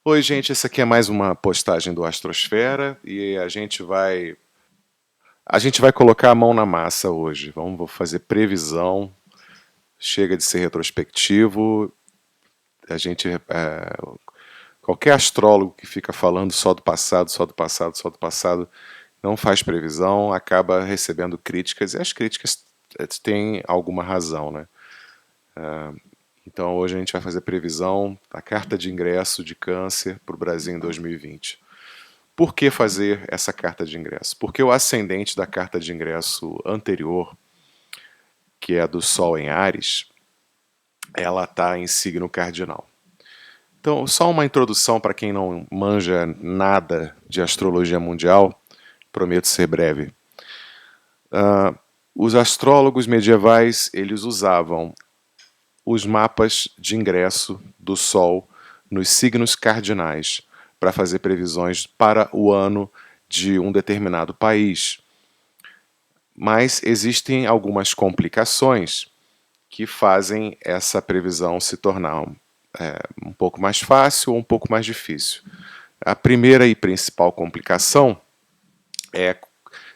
Oi, gente, esse aqui é mais uma postagem do Astrosfera e a gente vai colocar a mão na massa hoje. Vamos fazer previsão. Chega de ser retrospectivo. A gente qualquer astrólogo que fica falando só do passado, só do passado, só do passado, não faz previsão, acaba recebendo críticas e as críticas têm alguma razão, né? Então hoje a gente vai fazer previsão da carta de ingresso de Câncer para o Brasil em 2020. Por que fazer essa carta de ingresso? Porque o ascendente da carta de ingresso anterior, que é do Sol em Áries, ela está em signo cardinal. Então, só uma introdução para quem não manja nada de astrologia mundial, prometo ser breve. Os astrólogos medievais, eles usavam os mapas de ingresso do Sol nos signos cardinais para fazer previsões para o ano de um determinado país. Mas existem algumas complicações que fazem essa previsão se tornar um pouco mais fácil ou um pouco mais difícil. A primeira e principal complicação é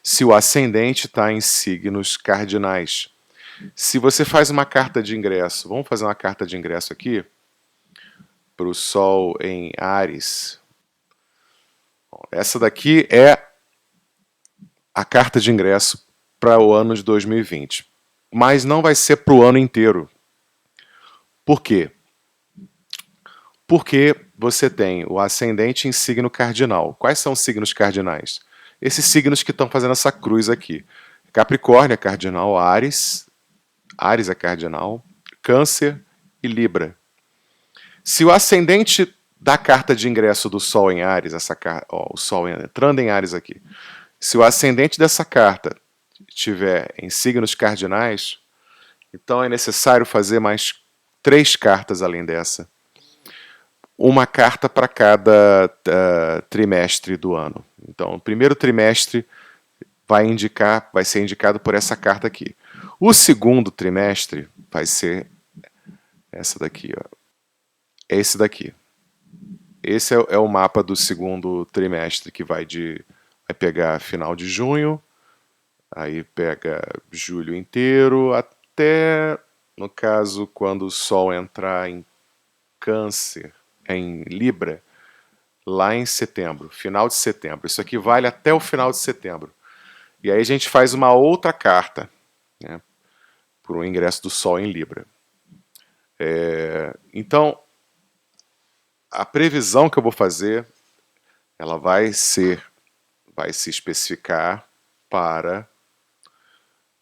se o ascendente está em signos cardinais. Se você faz uma carta de ingresso, vamos fazer uma carta de ingresso aqui para o Sol em Áries. Essa daqui é a carta de ingresso para o ano de 2020. Mas não vai ser para o ano inteiro. Por quê? Porque você tem o ascendente em signo cardinal. Quais são os signos cardinais? Esses signos que estão fazendo essa cruz aqui. Capricórnio é cardinal, Áries é cardinal, Câncer e Libra. Se o ascendente da carta de ingresso do Sol em Áries, o Sol entrando em Áries aqui, se o ascendente dessa carta estiver em signos cardinais, então é necessário fazer mais 3 cartas além dessa. Uma carta para cada trimestre do ano. Então, o primeiro trimestre vai ser indicado por essa carta aqui. O segundo trimestre vai ser essa daqui, ó. Esse daqui. Esse é o mapa do segundo trimestre que vai pegar final de junho, aí pega julho inteiro, até, no caso, quando o Sol entrar em Câncer, em Libra, lá em setembro, final de setembro. Isso aqui vale até o final de setembro. E aí a gente faz uma outra carta, né, por um ingresso do Sol em Libra. Então, a previsão que eu vou fazer, ela vai se especificar para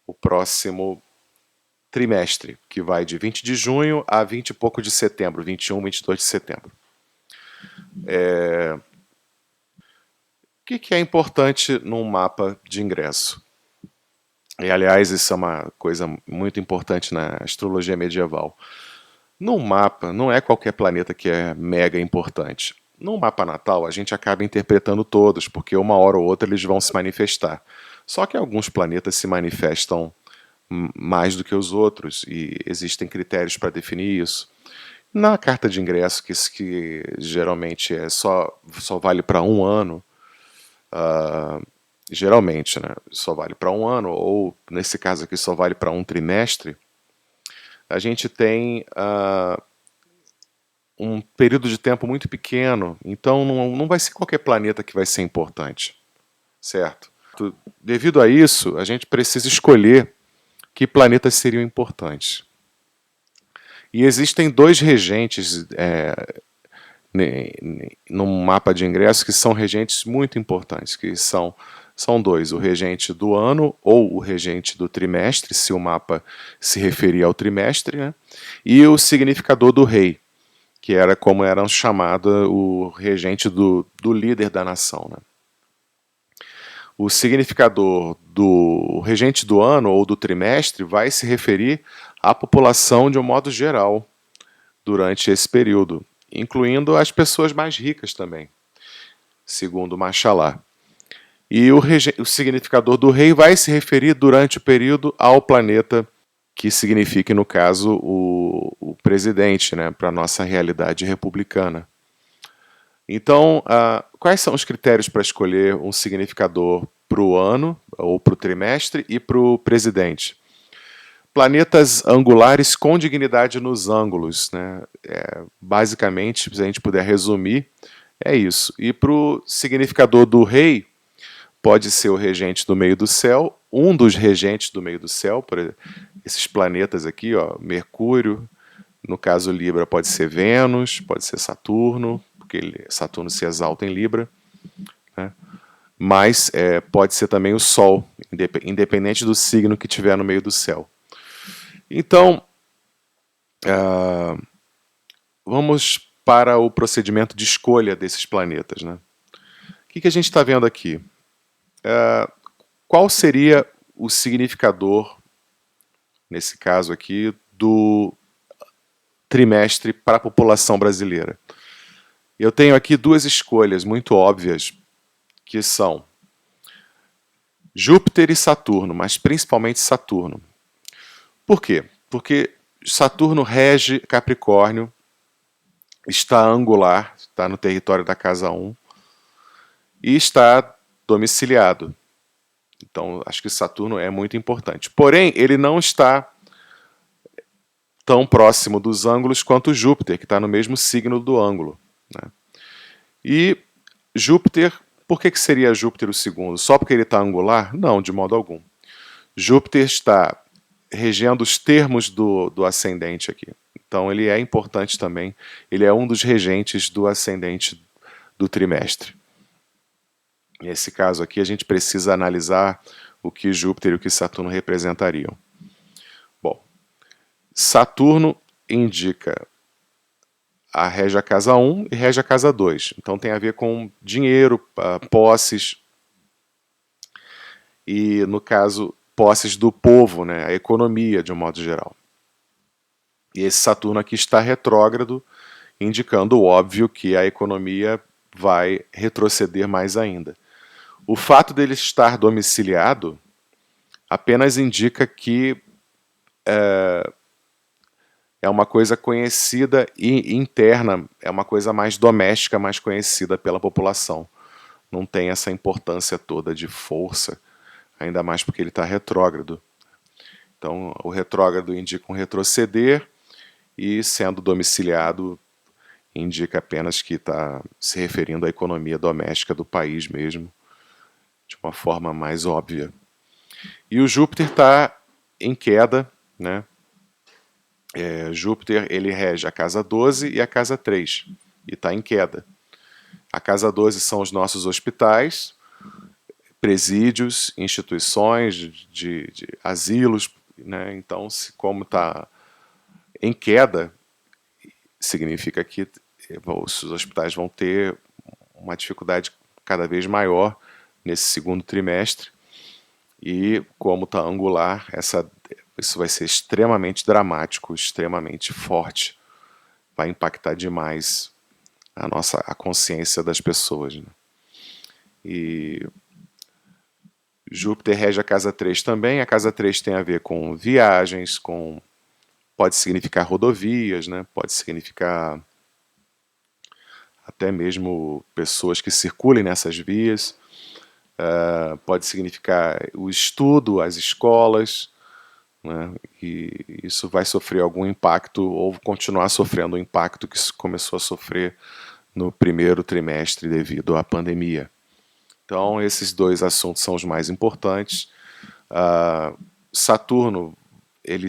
o próximo trimestre, que vai de 20 de junho a 20 e pouco de setembro, 21, 22 de setembro. O que é importante num mapa de ingresso? E, aliás, isso é uma coisa muito importante na astrologia medieval. Num mapa, não é qualquer planeta que é mega importante. No mapa natal, a gente acaba interpretando todos, porque uma hora ou outra eles vão se manifestar. Só que alguns planetas se manifestam mais do que os outros, e existem critérios para definir isso. Na carta de ingresso, que geralmente só vale para um ano, geralmente, né, só vale para um ano, ou nesse caso aqui só vale para um trimestre, a gente tem um período de tempo muito pequeno, então não vai ser qualquer planeta que vai ser importante, certo? Devido a isso, a gente precisa escolher que planetas seriam importantes. E existem 2 regentes num mapa de ingresso que são regentes muito importantes, que são 2, o regente do ano ou o regente do trimestre, se o mapa se referir ao trimestre, né? E o significador do rei, que era como era chamado o regente do líder da nação, né? O significador do regente do ano ou do trimestre vai se referir à população de um modo geral durante esse período, incluindo as pessoas mais ricas também, segundo Machalá. E o significador do rei vai se referir durante o período ao planeta que signifique, no caso, o presidente, né, para a nossa realidade republicana. Então, quais são os critérios para escolher um significador para o ano, ou para o trimestre, e para o presidente? Planetas angulares com dignidade nos ângulos, né? Basicamente, se a gente puder resumir, é isso. E para o significador do rei, pode ser o regente do meio do céu, um dos regentes do meio do céu, por exemplo, esses planetas aqui, ó, Mercúrio, no caso Libra pode ser Vênus, pode ser Saturno, porque Saturno se exalta em Libra, né? Mas pode ser também o Sol, independente do signo que tiver no meio do céu. Então, vamos para o procedimento de escolha desses planetas, né? O que a gente está vendo aqui? Qual seria o significador, nesse caso aqui, do trimestre para a população brasileira? Eu tenho aqui duas escolhas muito óbvias, que são Júpiter e Saturno, mas principalmente Saturno. Por quê? Porque Saturno rege Capricórnio, está angular, está no território da casa 1 e está domiciliado. Então, acho que Saturno é muito importante. Porém, ele não está tão próximo dos ângulos quanto Júpiter, que está no mesmo signo do ângulo, né? E Júpiter, por que seria Júpiter o segundo? Só porque ele está angular? Não, de modo algum. Júpiter está regendo os termos do ascendente aqui. Então ele é importante também. Ele é um dos regentes do ascendente do trimestre. Nesse caso aqui, a gente precisa analisar o que Júpiter e o que Saturno representariam. Bom, Saturno indica rege a casa 1 e rege a casa 2. Então tem a ver com dinheiro, posses e, no caso, posses do povo, né, a economia de um modo geral. E esse Saturno aqui está retrógrado, indicando o óbvio que a economia vai retroceder mais ainda. O fato dele estar domiciliado apenas indica que é uma coisa conhecida e interna, é uma coisa mais doméstica, mais conhecida pela população. Não tem essa importância toda de força, ainda mais porque ele está retrógrado. Então, o retrógrado indica um retroceder e, sendo domiciliado, indica apenas que está se referindo à economia doméstica do país mesmo, de uma forma mais óbvia. E o Júpiter está em queda, né? Júpiter ele rege a casa 12 e a casa 3, e está em queda. A casa 12 são os nossos hospitais, presídios, instituições de asilos, né? Então, como está em queda, significa que os hospitais vão ter uma dificuldade cada vez maior nesse segundo trimestre, e como está angular, isso vai ser extremamente dramático, extremamente forte, vai impactar demais a consciência das pessoas, né? E Júpiter rege a casa 3 também. A casa 3 tem a ver com viagens, pode significar rodovias, né? Pode significar até mesmo pessoas que circulem nessas vias, pode significar o estudo, as escolas, né? E isso vai sofrer algum impacto ou continuar sofrendo o impacto que começou a sofrer no primeiro trimestre devido à pandemia. Então, esses dois assuntos são os mais importantes. Saturno, ele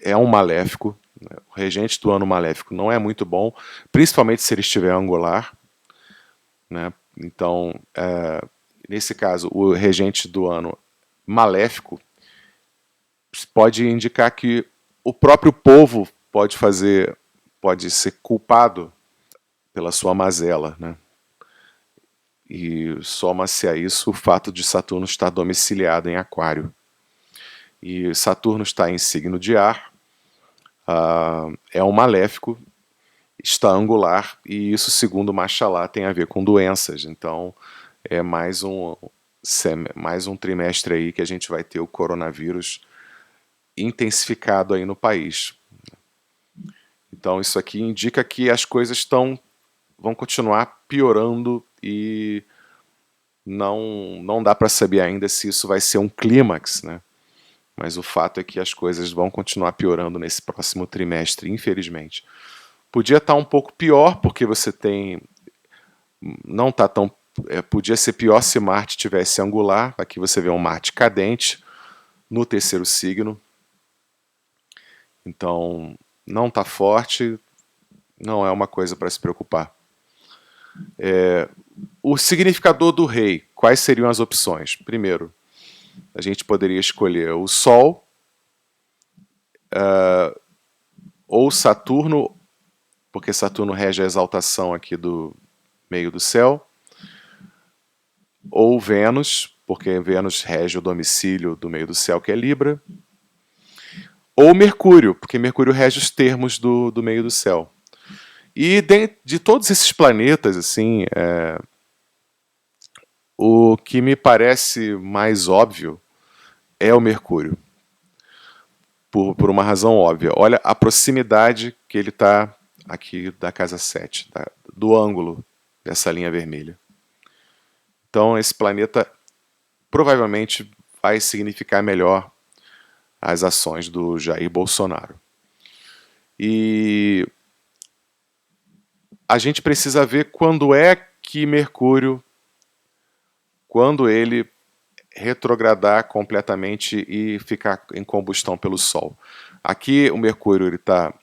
é um maléfico, né? O regente do ano maléfico não é muito bom, principalmente se ele estiver angular, né? Então, nesse caso, o regente do ano maléfico pode indicar que o próprio povo pode ser culpado pela sua mazela, né? E soma-se a isso o fato de Saturno estar domiciliado em Aquário. E Saturno está em signo de ar, é um maléfico, está angular, e isso, segundo Machalá, tem a ver com doenças. Então, é mais um trimestre aí que a gente vai ter o coronavírus intensificado aí no país. Então, isso aqui indica que as coisas estão vão continuar piorando e não dá para saber ainda se isso vai ser um clímax, né? Mas o fato é que as coisas vão continuar piorando nesse próximo trimestre, infelizmente. Podia estar um pouco pior, porque você tem. Não está tão. Podia ser pior se Marte tivesse angular. Aqui você vê um Marte cadente no terceiro signo. Então, não está forte, não é uma coisa para se preocupar. O significador do rei, quais seriam as opções? Primeiro, a gente poderia escolher o Sol, ou Saturno, porque Saturno rege a exaltação aqui do meio do céu, ou Vênus, porque Vênus rege o domicílio do meio do céu, que é Libra, ou Mercúrio, porque Mercúrio rege os termos do meio do céu. E de todos esses planetas, assim, o que me parece mais óbvio é o Mercúrio, por uma razão óbvia. Olha a proximidade que ele está aqui da casa 7, do ângulo dessa linha vermelha. Então, esse planeta provavelmente vai significar melhor as ações do Jair Bolsonaro. E a gente precisa ver quando é que Mercúrio, quando ele retrogradar completamente e ficar em combustão pelo Sol. Aqui o Mercúrio está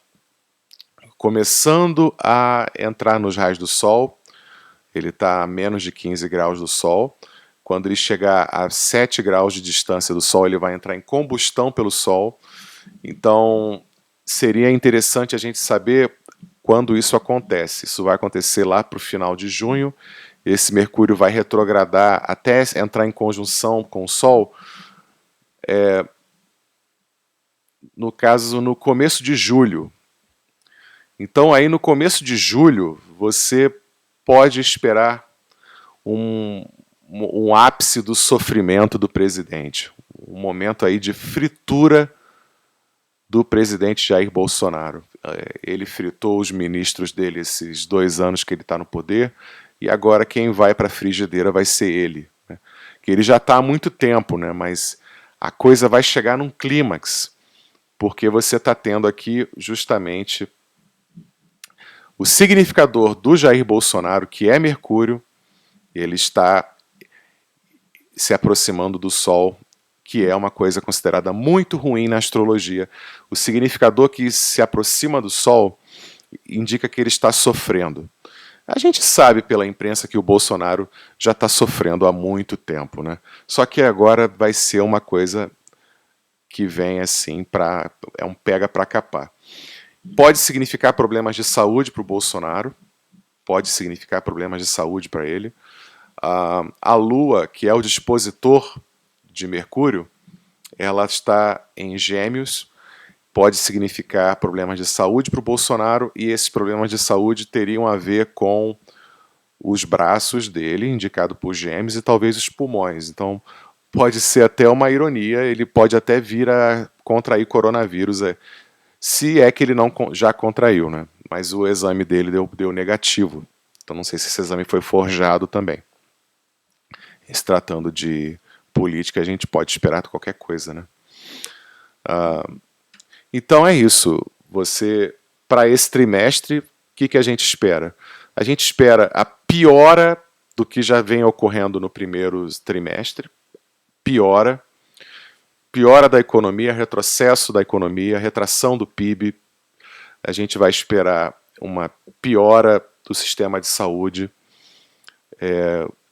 começando a entrar nos raios do Sol, ele está a menos de 15 graus do Sol. Quando ele chegar a 7 graus de distância do Sol, ele vai entrar em combustão pelo Sol. Então, seria interessante a gente saber quando isso acontece. Isso vai acontecer lá para o final de junho. Esse Mercúrio vai retrogradar até entrar em conjunção com o Sol, no caso, no começo de julho. Então, aí no começo de julho, você pode esperar um ápice do sofrimento do presidente. Um momento aí de fritura do presidente Jair Bolsonaro. Ele fritou os ministros dele esses 2 anos que ele está no poder, e agora quem vai para a frigideira vai ser ele. Né? Que ele já está há muito tempo, né? Mas a coisa vai chegar num clímax, porque você está tendo aqui justamente o significador do Jair Bolsonaro, que é Mercúrio. Ele está se aproximando do Sol, que é uma coisa considerada muito ruim na astrologia. O significador que se aproxima do Sol indica que ele está sofrendo. A gente sabe pela imprensa que o Bolsonaro já está sofrendo há muito tempo, né? Só que agora vai ser uma coisa que vem assim para é um pega para capar. Pode significar problemas de saúde para o Bolsonaro, pode significar problemas de saúde para ele. A Lua, que é o dispositor de Mercúrio, ela está em Gêmeos, pode significar problemas de saúde para o Bolsonaro, e esses problemas de saúde teriam a ver com os braços dele, indicado por Gêmeos, e talvez os pulmões. Então, pode ser até uma ironia, ele pode até vir a contrair coronavírus, se é que ele não já contraiu, né? Mas o exame dele deu negativo. Então, não sei se esse exame foi forjado também. Se tratando de política, a gente pode esperar qualquer coisa, né? Então é isso. Você, para esse trimestre, o que a gente espera? A gente espera a piora do que já vem ocorrendo no primeiro trimestre, piora da economia, retrocesso da economia, retração do PIB. A gente vai esperar uma piora do sistema de saúde.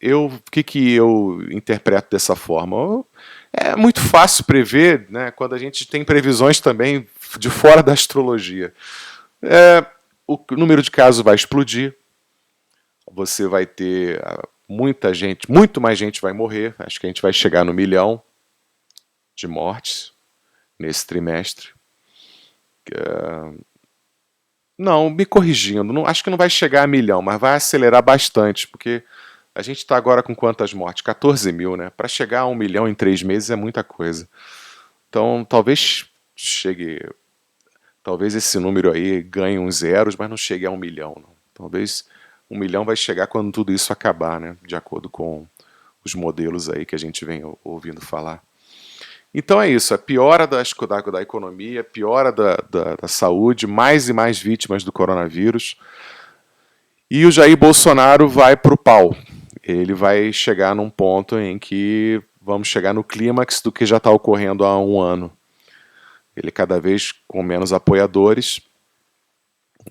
O que eu interpreto dessa forma? É muito fácil prever, né, quando a gente tem previsões também de fora da astrologia. O número de casos vai explodir, você vai ter muita gente, muito mais gente vai morrer, acho que a gente vai chegar no 1 milhão de mortes nesse trimestre. Não, me corrigindo, não, acho que não vai chegar a 1 milhão, mas vai acelerar bastante, porque a gente está agora com quantas mortes? 14 mil, né? Para chegar a 1 milhão em 3 meses é muita coisa. Então, talvez chegue. Talvez esse número aí ganhe uns zeros, mas não chegue a 1 milhão. Não. Talvez 1 milhão vai chegar quando tudo isso acabar, né? De acordo com os modelos aí que a gente vem ouvindo falar. Então é isso, a piora da economia, piora da saúde, mais e mais vítimas do coronavírus. E o Jair Bolsonaro vai para o pau. Ele vai chegar num ponto em que vamos chegar no clímax do que já está ocorrendo há um ano. Ele cada vez com menos apoiadores,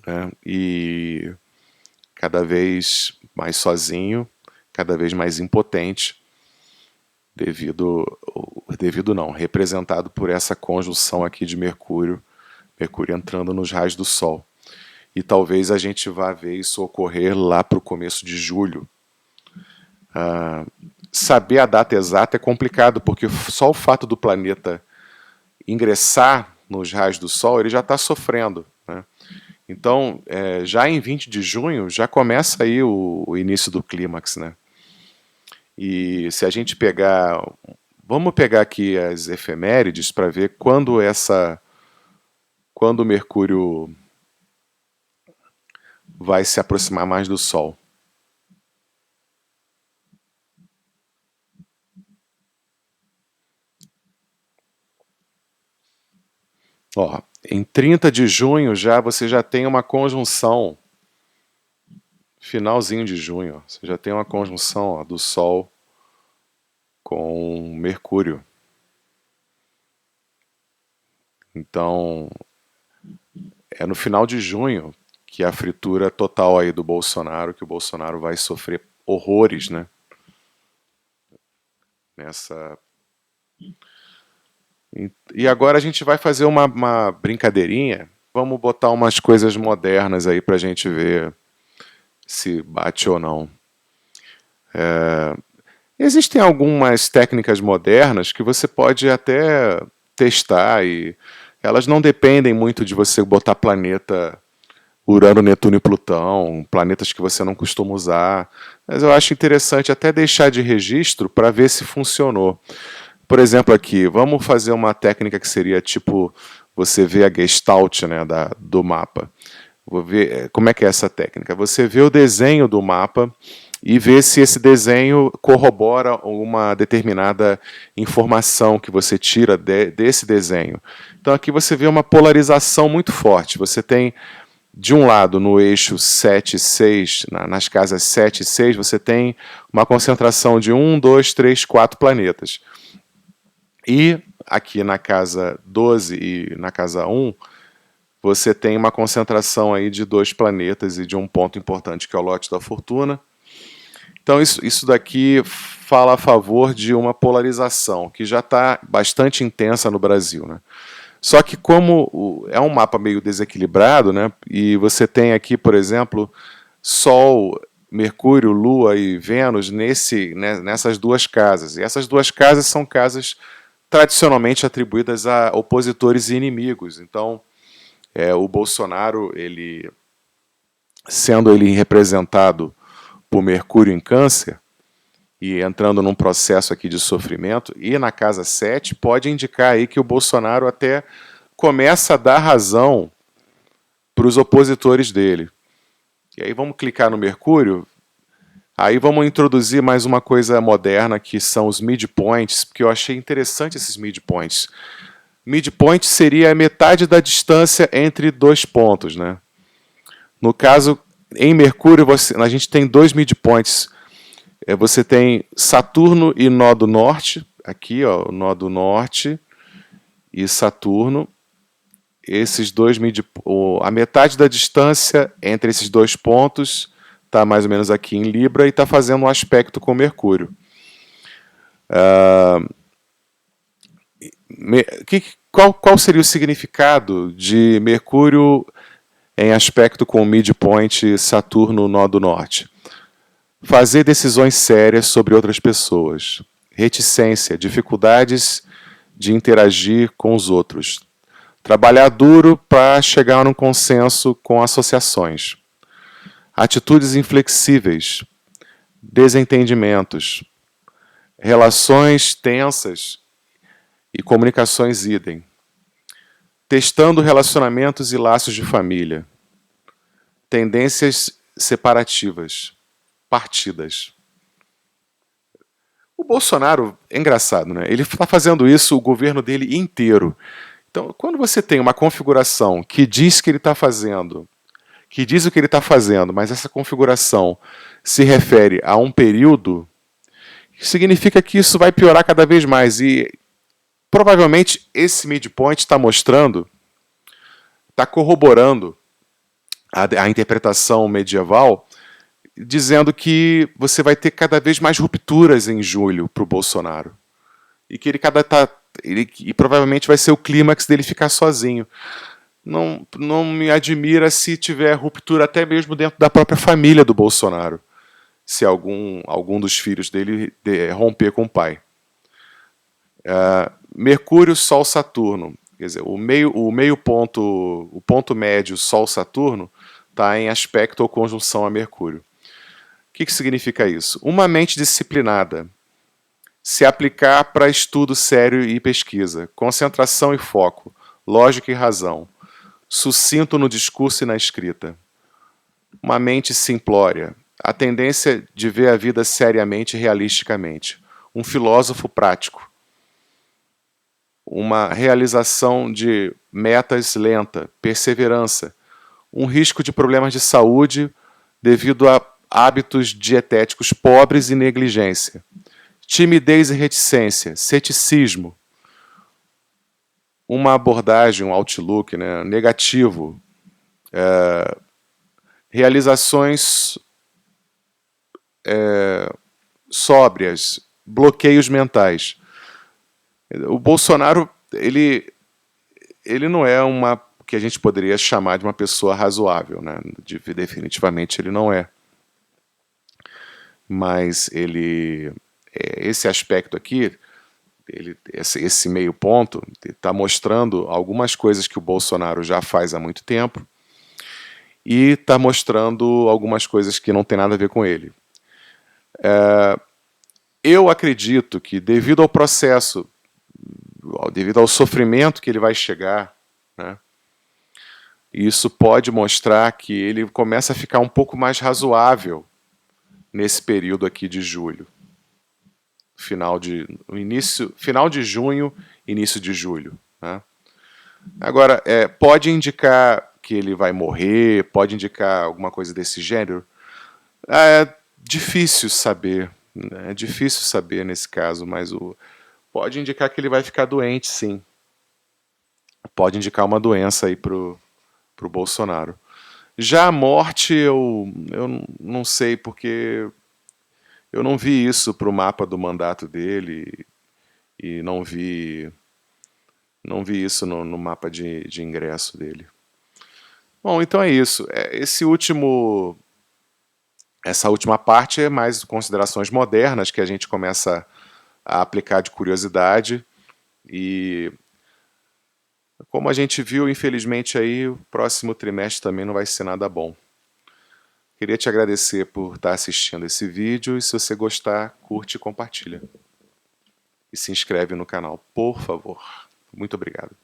né, e cada vez mais sozinho, cada vez mais impotente, representado por essa conjunção aqui de Mercúrio entrando nos raios do Sol. E talvez a gente vá ver isso ocorrer lá para o começo de julho. Saber a data exata é complicado, porque só o fato do planeta ingressar nos raios do Sol, ele já está sofrendo, né? Então, já em 20 de junho, já começa aí o início do clímax, né? E se a gente pegar... Vamos pegar aqui as efemérides para ver quando o Mercúrio vai se aproximar mais do Sol. Ó, em 30 de junho você já tem uma conjunção, finalzinho de junho, você já tem uma conjunção, ó, do Sol com Mercúrio. Então, é no final de junho que a fritura total aí do Bolsonaro, que o Bolsonaro vai sofrer horrores, né? E agora a gente vai fazer uma brincadeirinha. Vamos botar umas coisas modernas aí pra gente ver se bate ou não. Existem algumas técnicas modernas que você pode até testar e elas não dependem muito de você botar planeta Urano, Netuno e Plutão, planetas que você não costuma usar. Mas eu acho interessante até deixar de registro para ver se funcionou. Por exemplo, aqui, vamos fazer uma técnica que seria tipo você vê a gestalt, né, do mapa. Vou ver como é que é essa técnica. Você vê o desenho do mapa e vê se esse desenho corrobora uma determinada informação que você tira desse desenho. Então aqui você vê uma polarização muito forte. Você tem, de um lado, no eixo 7 e 6, nas casas 7 e 6, você tem uma concentração de 1, 2, 3, 4 planetas. E aqui na casa 12 e na casa 1, você tem uma concentração aí de 2 planetas e de um ponto importante que é o lote da fortuna. Então isso daqui fala a favor de uma polarização que já está bastante intensa no Brasil, né? Só que como é um mapa meio desequilibrado, né? E você tem aqui, por exemplo, Sol, Mercúrio, Lua e Vênus nessas duas casas. E essas duas casas são casas tradicionalmente atribuídas a opositores e inimigos. Então, o Bolsonaro, sendo ele representado por Mercúrio em Câncer e entrando num processo aqui de sofrimento, e na casa 7 pode indicar aí que o Bolsonaro até começa a dar razão para os opositores dele. E aí vamos clicar no Mercúrio, aí vamos introduzir mais uma coisa moderna, que são os midpoints, porque eu achei interessante esses midpoints. Midpoint seria a metade da distância entre 2 pontos, né? No caso, em Mercúrio, a gente tem 2 midpoints. Você tem Saturno e nó do norte, aqui, ó, o nó do norte e Saturno. Esses dois a metade da distância entre esses 2 pontos está mais ou menos aqui em Libra e está fazendo um aspecto com Mercúrio. Qual seria o significado de Mercúrio em aspecto com o midpoint Saturno nó do norte? Fazer decisões sérias sobre outras pessoas. Reticência, dificuldades de interagir com os outros. Trabalhar duro para chegar num consenso com associações. Atitudes inflexíveis. Desentendimentos. Relações tensas e comunicações idem. Testando relacionamentos e laços de família. Tendências separativas, partidas. O Bolsonaro, é engraçado, né? Ele está fazendo isso o governo dele inteiro. Então, quando você tem uma configuração que diz que ele está fazendo, que diz o que ele está fazendo, mas essa configuração se refere a um período, significa que isso vai piorar cada vez mais. E provavelmente esse midpoint está mostrando, está corroborando a interpretação medieval, dizendo que você vai ter cada vez mais rupturas em julho para o Bolsonaro. E que e provavelmente vai ser o clímax dele ficar sozinho. Não me admira se tiver ruptura até mesmo dentro da própria família do Bolsonaro, se algum dos filhos dele romper com o pai. Mercúrio, Sol, Saturno. Quer dizer, o ponto médio Sol-Saturno está em aspecto ou conjunção a Mercúrio. O que significa isso? Uma mente disciplinada, se aplicar para estudo sério e pesquisa, concentração e foco, lógica e razão, sucinto no discurso e na escrita. Uma mente simplória, a tendência de ver a vida seriamente e realisticamente. Um filósofo prático. Uma realização de metas lenta, perseverança. Um risco de problemas de saúde devido a hábitos dietéticos pobres e negligência. Timidez e reticência, ceticismo. Uma abordagem, um outlook, né, negativo. Realizações sóbrias, bloqueios mentais. O Bolsonaro, ele não é uma que a gente poderia chamar de uma pessoa razoável, né? Definitivamente ele não é. Mas esse aspecto aqui, esse meio ponto, está mostrando algumas coisas que o Bolsonaro já faz há muito tempo e está mostrando algumas coisas que não tem nada a ver com ele. Eu acredito que, devido ao processo, devido ao sofrimento que ele vai chegar, né, isso pode mostrar que ele começa a ficar um pouco mais razoável nesse período aqui de julho. Final de junho, início de julho. Né? Agora, pode indicar que ele vai morrer, pode indicar alguma coisa desse gênero? É difícil saber. É difícil saber nesse caso, mas pode indicar que ele vai ficar doente, sim. Pode indicar uma doença aí pro Bolsonaro. Já a morte, eu não sei, porque eu não vi isso pro mapa do mandato dele e não vi isso no mapa de ingresso dele. Bom, então é isso. Essa última parte é mais considerações modernas que a gente começa a aplicar de curiosidade e, como a gente viu, infelizmente aí o próximo trimestre também não vai ser nada bom. Queria te agradecer por estar assistindo esse vídeo e, se você gostar, curte e compartilha. E se inscreve no canal, por favor. Muito obrigado.